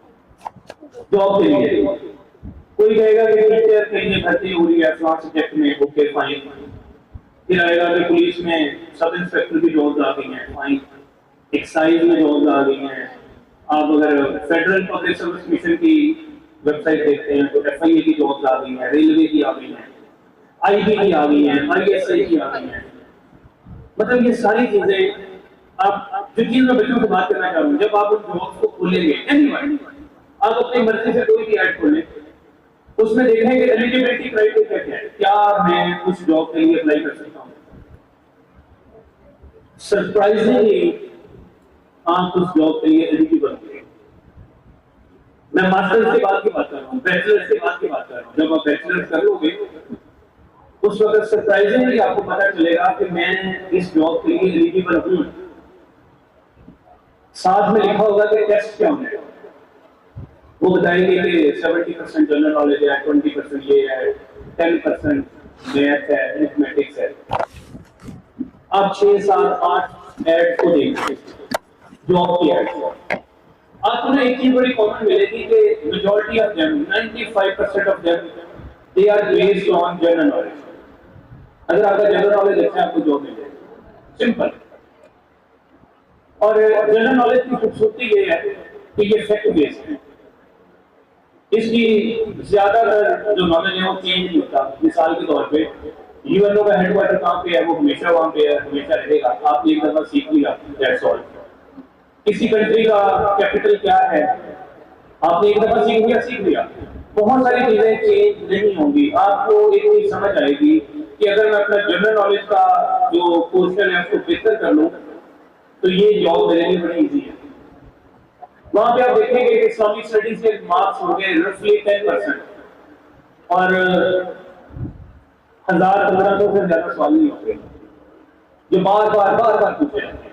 B: जॉब के लिए। कोई कहेगा कि टीचर के लिए भर्ती हो रही है फलां सब्जेक्ट में, ओके फाइन। फिर आएगा कि पुलिस में सब इंस्पेक्टर की जॉब्स आ गई हैं, फाइन। एक्साइज में जॉब्स आ गई हैं। आप अगर फेडरल पब्लिक सर्विस कमीशन की वेबसाइट देखते हैं तो FIA की जॉब्स आ गई हैं, रेलवे की आ गई हैं, IB की आ गई हैं, ISI की आ गई हैं। मतलब ये सारी चीजें आप जो चीज मैं बच्चों से बात करना चाह रहा हूँ, जब आप उन जॉब्स को खोलेंगे, एनीवन आप अपनी मर्जी से कोई भी ऐड खोलें, उसमें देखें कि एलिजिबिलिटी क्राइटेरिया क्या है, क्या मैं उस जॉब के लिए अप्लाई कर सकता हूँ। सरप्राइजिंगली आप उस जॉब के लिए एलिजिबल होंगे। मैं मास्टर्स के बाद की बात कर रहा हूँ, बैचलर्स के बाद की बात कर रहा हूँ। जब आप बैचलर्स कर लोगे उस वक्त सरप्राइजिंगली आपको पता चलेगा कि मैं इस जॉब के लिए एलिजिबल हूँ। साथ में लिखा होगा कि टेस्ट क्या होंगे, वो बताएंगे कि 70% जनरल नॉलेज है, 20% ये है, 10% मैथ है, मैथमेटिक्स है। आप 6, 7, 8 एड को देखिए, जॉब की एड। आपको ना एक चीज बड़ी कॉमन मिलेगी कि majority of them, 95% of them, they are based on general knowledge. अगर आपका जनरल नॉलेज अच्छा है आपको जॉब मिल जाएगी, सिंपल। और जनरल नॉलेज की खूबसूरती ये है कि ये फैक्ट बेस्ड है, इसकी ज्यादातर जो नॉलेज है वो चेंज नहीं होता। मिसाल के तौर पे यूएनओ का हेडक्वार्टर कहाँ पे है, वो हमेशा वहां पे है, हमेशा रहेगा। आपने एक दफा सीख लिया, दैट्स ऑल। किसी कंट्री का कैपिटल क्या है आपने एक दफा सीख लिया। बहुत सारी चीजें चेंज नहीं होंगी। आपको एक चीज समझ आएगी कि अगर मैं अपना जनरल नॉलेज का जो पोर्शन है उसको बेहतर कर लूं तो ये जॉब मेरे लिए बड़ी इजी है। वहां पे आप देखेंगे कि इस्लामिक स्टडीज के मार्क्स हो गए रफली 10% और 1000-1500 से ज्यादा सवाल नहीं होंगे जो बार बार पूछे जाते हैं।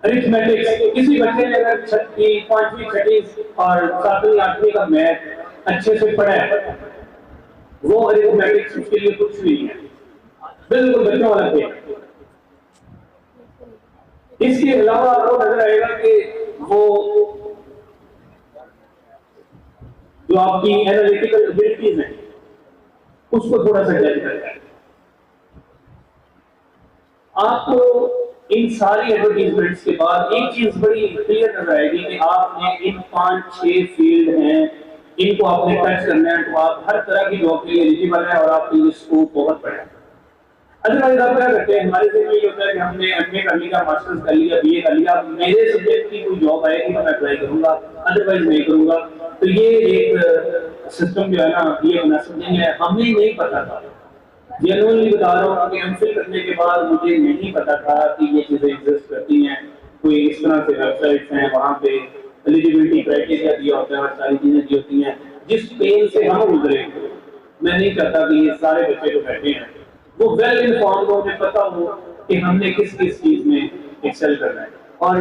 B: अरिथमेटिक्स, किसी बच्चे ने अगर 6वीं, 5वीं, 6वीं और 7वीं, 8वीं का मैथ अच्छे से पढ़ा है वो अरिथमेटिक्स उसके लिए कुछ भी नहीं है, बिल्कुल बच्चों वाला खेल। इसके अलावा आपको नजर आएगा कि वो जो आपकी एनालिटिकल एबिलिटीज हैं उसको थोड़ा सा जज करता है। आपको इन सारी एडवर्टीजमेंट्स के बाद एक चीज बड़ी क्लियर नजर आएगी कि आपने इन 5-6 फील्ड हैं, इनको आपने टच करना है तो आप हर तरह की जॉब के लिए एलिजिबल है और आपके लिए स्कोप बहुत बड़ा है। अदरवाइज आप क्या करते हैं, हमारे से ये होता है कि हमने एमए कर लिया, मास्टर्स कर लिया, बीए कर लिया, मेरे सब्जेक्ट की कोई जॉब आएगी तो मैं अप्लाई करूंगा, अदरवाइज नहीं करूंगा। तो ये एक सिस्टम जो है ना, ये मुनासिब नहीं है। हमें नहीं पता था, जेन्युइनली बता रहा हूँ कि एमफिल करने के बाद मुझे नहीं पता था कि ये चीजें एग्जिस्ट करती हैं। कोई इस तरह से वेबसाइट्स हैं, वहाँ पे एलिजिबिलिटी क्राइटेरिया दिया होता है और सारी चीजें दी होती हैं जिस पेन से हम गुजरे। मैं नहीं चाहता कि ये सारे बच्चे जो बैठे हैं वो वेल इन्फॉर्म्ड हो, उन्हें पता हो कि हमने किस किस चीज में एक्सेल करना है। और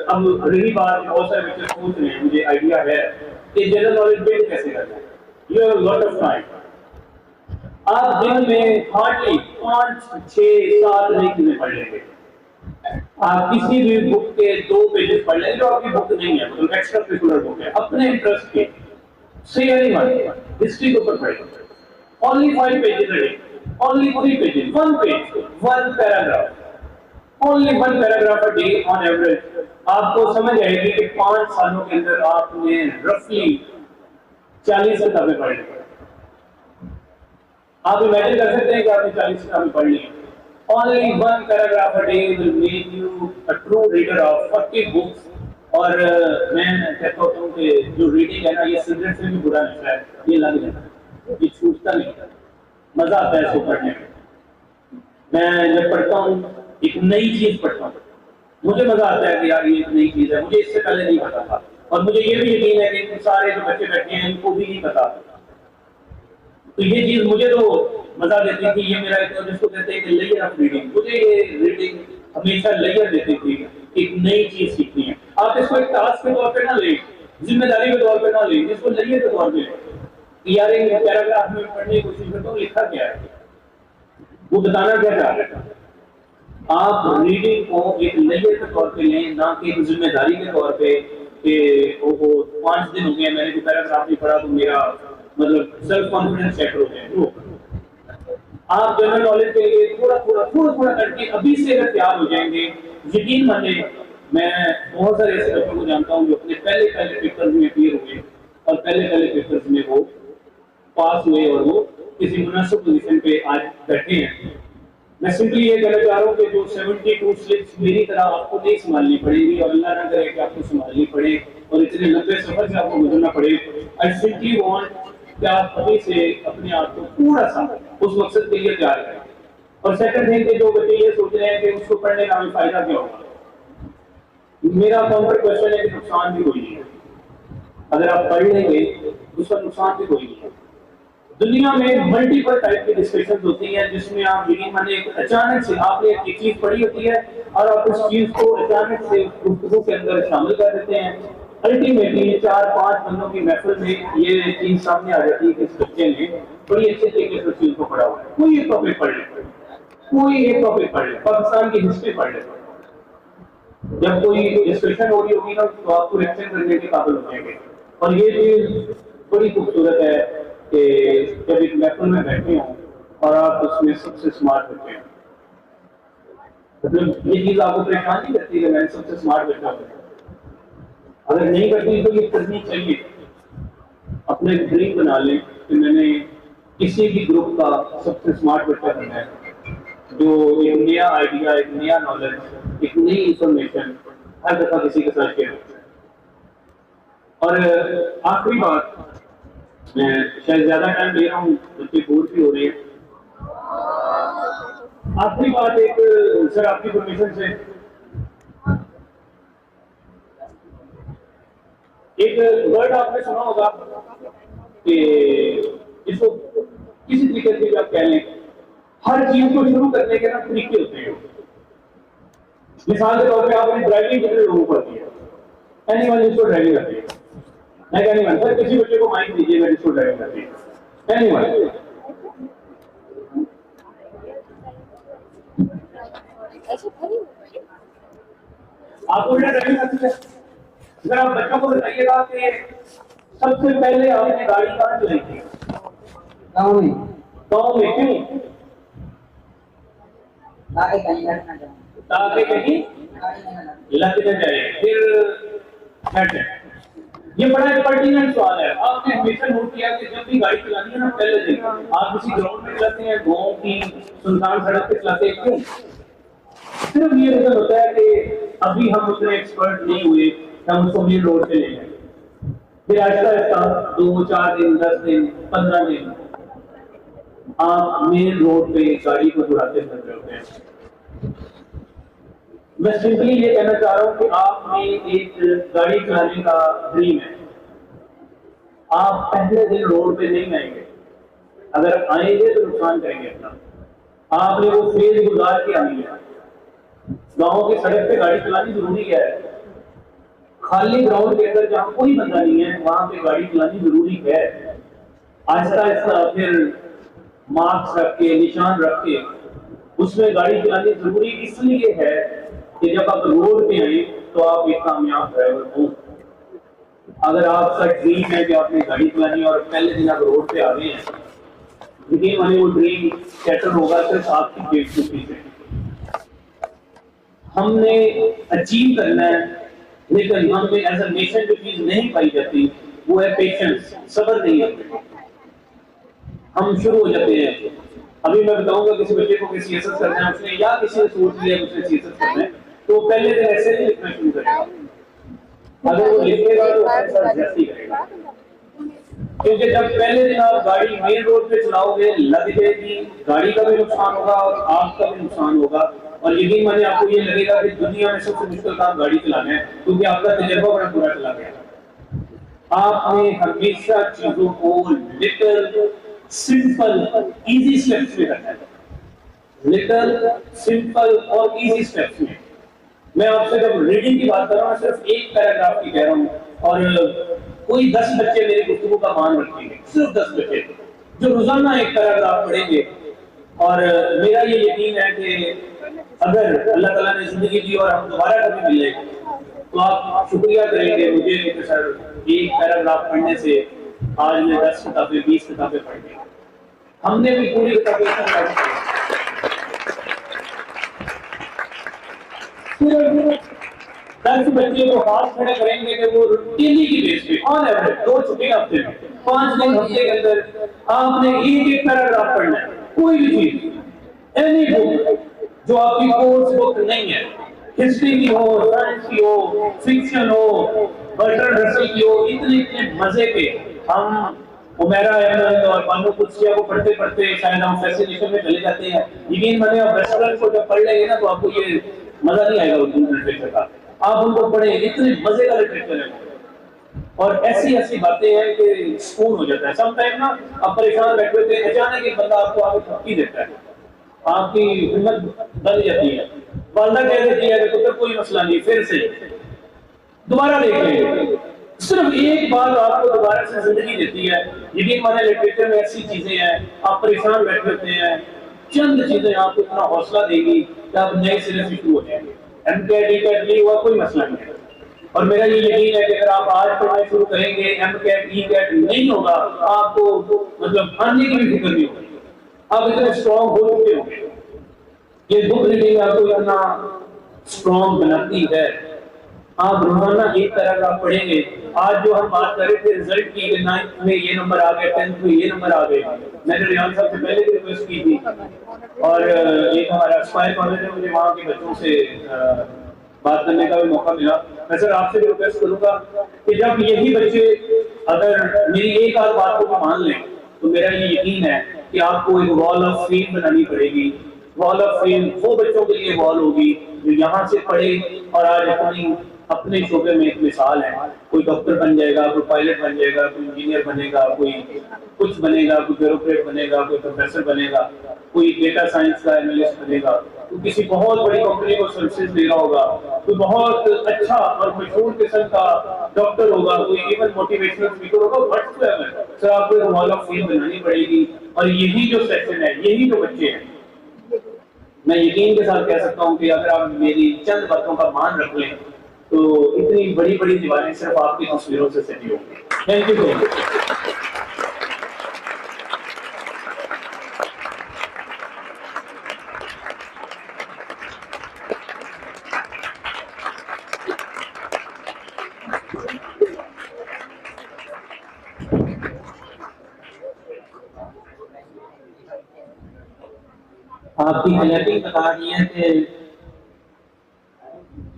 B: अब रही बात, बहुत सारे बच्चे पूछ रहे हैं, मुझे आइडिया है कि जनरल नॉलेज बिल्ड कैसे करना है। You have lot of time, आप दिन में हार्डली 5-6-7 नई चीजें पढ़ लेंगे। आप किसी भी बुक के 2 पेजेस पढ़ लेंगे जो आपकी बुक नहीं है, मतलब एक्स्ट्रा करिकुलर बुक है, अपने इंटरेस्ट के से एनीवन हिस्ट्री के ऊपर पढ़ेंगे, only 5 pages a day, only 3 pages, 1 page, 1 paragraph, only 1 paragraph a day on average। आपको समझ आएगी कि 5 सालों के अंदर आपने रफली 40 किताबें पढ़ ली। आप इमेजिन कर सकते हैं कि आपने 40 किताबें पढ़ ली। Only 1 paragraph a day will make you a true reader of 40 books। और मैं कहता हूँ कि जो रीडिंग है ना, ये सिगरेट से भी बुरा नशा है, ये लग जाता है, ये छूटता नहीं, मजा आता है इसको पढ़ने में। मैं जब पढ़ता हूँ एक नई चीज पढ़ता हूँ, मुझे मजा आता है कि यार ये एक नई चीज है, मुझे इससे पहले नहीं पता था। और मुझे ये भी यकीन है कि सारे जो बच्चे बैठे हैं इनको भी नहीं पता। तो ये चीज मुझे तो मजा देती थी, ये मेरा जिसको कहते हैं कि लेयर ऑफ रीडिंग, मुझे ये रीडिंग हमेशा लेयर देती थी, एक नई चीज सीखनी है। आप इसको एक टास्क के तौर पे ना ले, जिम्मेदारी के तौर पे ना ले, इसको लेयर के तौर पे ले। यार एक पैराग्राफ में पढ़ने की कोशिश करता हूँ, लिखा क्या है, वो बताना क्या चाह रहा है। आप रीडिंग को एक लेयर के तौर पे लें, ना कि एक जिम्मेदारी के तौर पे कि वो 5 दिन हो गए मैंने कोई पैराग्राफ नहीं पढ़ा तो मेरा मतलब सेल्फ कॉन्फिडेंस सेट हो जाए। आप जनरल नॉलेज के लिए थोड़ा करके अभी से अगर तैयार हो जाएंगे, यकीन माने, मैं बहुत सारे ऐसे बच्चों को जानता हूँ जो अपने पहले पेपर्स में अपीयर हुए और पहले पेपर्स में वो पास हुए और वो किसी मुनासिब पोजीशन पे आज बैठे हैं। मैं सिंपली ये कहना चाह रहा हूँ कि जो 72 स्लिप्स मेरी तरह आपको नहीं संभालनी पड़ेगी और अल्लाह ना करे कि आपको संभालनी पड़े और इतने लंबे सफर से आपको गुजरना पड़े। आई सिंपली वांट कि आप अभी से अपने आप को थोड़ा सा उस मकसद के लिए तैयार करें। और सेकंड थिंग कि जो बच्चे ये सोच रहे हैं कि उसको पढ़ने का हमें फायदा क्या होगा, मेरा काउंटर क्वेश्चन है कि नुकसान भी कोई नहीं है। अगर आप पढ़ लेंगे उसका नुकसान भी कोई नहीं है। दुनिया में मल्टीपल टाइप की डिस्कशंस होती हैं जिसमें आप यकीन माने अचानक से आपने एक चीज पढ़ी होती है और आप उस चीज को अचानक से गुफ्तगू के अंदर शामिल कर देते हैं। अल्टीमेटली 4-5 बंदों की महफिल में ये चीज सामने आ जाती है कि इस बच्चे ने बड़ी अच्छे तरीके से उस चीज को पढ़ा हुआ है। कोई एक टॉपिक पढ़ ले, कोई एक टॉपिक पढ़ ले, पाकिस्तान की हिस्ट्री पढ़ ले, जब कोई डिस्कशन हो रही होगी ना तो आपको रिएक्शन करने के काबिल हो जाएंगे। और ये चीज बड़ी खूबसूरत है कि जब एक महफिल में बैठे हों और आप उसमें सबसे स्मार्ट बच्चे हैं, मतलब ये चीज आपको परेशान नहीं करती कि मैंने सबसे स्मार्ट बच्चा हूं। अगर नहीं करती तो ये करनी चाहिए। अपने ड्रीम बना लें कि मैंने किसी भी ग्रुप का सबसे स्मार्ट बच्चा बनना है, जो एक नया आइडिया, एक नया नॉलेज, एक नई इंफॉर्मेशन हर दफा किसी के साथ शेयर करता है। और आखिरी बात, मैं शायद ज्यादा टाइम ले रहा हूँ, बच्चे बोर भी हो रहे हैं। आखिरी बात, एक सर आपकी परमिशन से एक वर्ड आपने सुना होगा कि इसको किसी तरीके से भी आप कह लें, हर चीज को शुरू करने के ना तरीके होते हैं। मिसाल के तौर पे आपने ड्राइविंग कितने लोगों को आती है, एनीवन जिसको ड्राइविंग आती है, मैं क्या नहीं मानता, किसी बच्चे को माइक दीजिएगा जिसको ड्राइविंग आती है, एनीवन। आपको बेटा ड्राइविंग आती है? अगर आप बच्चों को बताइएगा कि सबसे पहले आपने गाड़ी कहाँ चलाई थी?
E: गाँव में
B: गाँव में, क्यों?
E: आगे कहीं लड़ना जाए
B: ताकि कहीं लग न जाए। फिर हट जाए। ये बड़ा एक पर्टिनेंट सवाल है। आपने हमेशा नोट किया कि जब भी गाड़ी चलानी है ना, पहले देखिए आप किसी ग्राउंड में चलाते हैं, गाँव की सुनसान सड़क पे चलाते हैं, क्यों? सिर्फ ये रीजन होता है कि अभी हम उतने एक्सपर्ट नहीं हुए कि हम उसको मेन रोड पे ले जाए। फिर आहिस्ता आहिस्ता 2, 4 दिन, 10 दिन, 15 दिन आप मेन रोड पे गाड़ी को दौड़ाते फिर होते हैं। मैं सिंपली ये कहना चाह रहा हूँ कि आप में एक गाड़ी चलाने का ड्रीम है। आप पहले दिन रोड पे नहीं आएंगे। अगर आएंगे तो नुकसान करेंगे अपना। आपने वो फेज गुजार के आनी है। गाँव की सड़क पे गाड़ी चलानी जरूरी है। खाली ग्राउंड के अंदर जहाँ कोई बंदा नहीं है वहां पे गाड़ी चलानी जरूरी है। आहिस्ता आहिस्ता फिर मार्क्स रख के, निशान रख के उसमें गाड़ी चलानी जरूरी इसलिए है कि जब आप रोड पे आए तो आप एक कामयाब ड्राइवर हो। अगर आपका ड्रीम है कि आपने गाड़ी चलानी है और पहले दिन आप रोड पे आ गए हैं, लेकिन मैंने वो ड्रीम सेटल होगा सिर्फ आपकी बेवकूफी से। हमने अचीव करना है, लेकिन हमने एज अ नेशन जो चीज नहीं पाई जाती वो है पेशेंस, सब्र नहीं है। हम शुरू हो जाते हैं। अभी मैं बताऊंगा किसी बच्चे को किसी सीएसएस करना है उसने, या किसी ने सोच लिया उसने सीएसएस करना है, तो पहले दिन ऐसे नहीं लिखना शुरू करेगा। अगर वो लिखेगा तो ऐसा जैसे करेगा, क्योंकि जब पहले दिन आप गाड़ी मेन रोड पे चलाओगे, लग जाएगी, गाड़ी का भी नुकसान होगा और आपका भी नुकसान होगा। और यकीन माने आपको ये लगेगा कि दुनिया में सबसे मुश्किल काम गाड़ी चलाना है, क्योंकि आपका तजुर्बा बड़ा बुरा चला गया। आपने हमेशा चीजों को लिटिल सिंपल इजी स्टेप्स में रखना है। लिटिल सिंपल और इजी स्टेप्स में। मैं आपसे जब रीडिंग की बात कर रहा हूँ सिर्फ एक पैराग्राफ की कह रहा हूँ, और कोई 10 बच्चे मेरी गुफ्तगू का मान रखेंगे, सिर्फ 10 बच्चे जो रोजाना एक पैराग्राफ पढ़ेंगे। और मेरा ये यकीन है कि अगर अल्लाह ताला ने जिंदगी दी और हम दोबारा कभी मिले तो आप शुक्रिया करेंगे मुझे कि सर एक पैराग्राफ पढ़ने से आज मैं 10 किताबें 20 किताबें पढ़ ली। हमने भी पूरी किताबें सिर्फ 10 बच्चे को हाथ खड़े करेंगे कि वो डेली की बेस पे ऑन एवरेज 2 छुट्टी हफ्ते में 5 दिन हफ्ते के अंदर आपने एक पैराग्राफ पढ़ना है। कोई भी चीज, एनी बुक जो आपकी कोर्स बुक नहीं है, हिस्ट्री की हो, साइंस की हो, फिक्शन हो, बर्ट्रैंड रसल की हो, इतने मजे के हम उमेरा अहमद और बानो कुदसिया को पढ़ते पढ़ते शायद हम फैसिनेशन में चले जाते हैं। यकीन माने आप रेस्टोरेंट को जब पढ़ लेंगे ना तो आपको ये मजा नहीं आएगा उर्दू लिटरेचर का। आप उनको पढ़े, इतने मजे का लिटरेचर है और ऐसी ऐसी बातें हैं कि सुकून हो जाता है। समटाइम ना आप परेशान बैठे होते हैं, अचानक एक बंदा आपको आगे थपकी देता है, आपकी हिम्मत बन जाती है। वालदा कह देती है कि पुत्र कोई मसला नहीं, फिर से दोबारा देख लेंगे। सिर्फ एक बात आपको दोबारा से जिंदगी देती है। यकीन माने लिटरेचर में ऐसी चीजें हैं, आप परेशान बैठे होते हैं, चंद चीजें आपको इतना हौसला देगी कि आप नए सिरे से शुरू हो जाएंगे। एमकेट ईकेट नहीं हुआ कोई मसला नहीं है, और मेरा ये यकीन है कि अगर आप आज पढ़ना शुरू करेंगे, एमकेट ईकेट नहीं होगा, आपको मतलब आने की भी फिक्र नहीं होगी, आप इतने स्ट्रॉन्ग हो चुके होंगे। ये बुक रीडिंग आपको इतना स्ट्रॉन्ग बनाती है। आप रोजाना एक पैराग्राफ पढ़ेंगे। आज जो हम बात कर रहे थे रिजल्ट की, 9th में ये नंबर आ गए, 10th में ये नंबर आ गए, मैंने रियान साहब से पहले भी रिक्वेस्ट की थी और एक हमारा एस्पायर कॉलेज है, मुझे वहाँ के बच्चों से बात करने का भी मौका मिला। मैं सर आपसे भी रिक्वेस्ट करूंगा कि जब यही बच्चे अगर मेरी एक आध बात को मान लें तो मेरा ये यकीन है कि आपको एक वॉल ऑफ फेम बनानी पड़ेगी। वॉल ऑफ फेम वो बच्चों के लिए वॉल होगी जो यहाँ से पढ़े और आज अपने शोबे में एक मिसाल है। कोई डॉक्टर बन जाएगा, कोई पायलट बन जाएगा, कोई इंजीनियर बनेगा, कोई कुछ बनेगा, कोई ब्यूरोक्रेट बनेगा, कोई प्रोफेसर बनेगा, कोई डेटा साइंस का एनालिस्ट बनेगा, तो किसी बहुत बड़ी कंपनी को सर्विसेज दे रहा होगा, कोई बहुत अच्छा और मशहूर किस्म का डॉक्टर होगा, कोई इवन मोटिवेशनल स्पीकर होगा, व्हाटएवर। सर आपको एक वॉल ऑफ फेम बनानी पड़ेगी। और यही जो सेक्शन है, यही जो बच्चे हैं, मैं यकीन के साथ कह सकता हूँ कि अगर आप मेरी चंद बातों का मान रख लें तो इतनी बड़ी बड़ी दीवारें सिर्फ आपकी तस्वीरों से सजी होंगी। Thank you so much.
A: आपकी क्लैपिंग बता रही है कि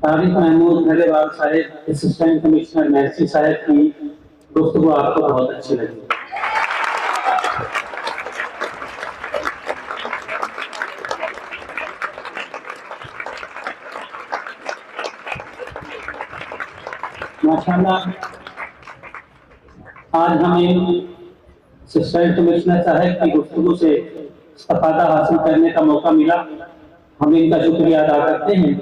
A: तारिक महमूद नरेवाल साहब, असिस्टेंट कमिश्नर महसी साहब की गुफ्तगू आपको बहुत अच्छी लगी। माशाल्लाह आज हमें असिस्टेंट कमिश्नर साहब की गुफ्तगू से इस्तेफादा हासिल करने का मौका मिला। हम इनका शुक्रिया अदा करते हैं।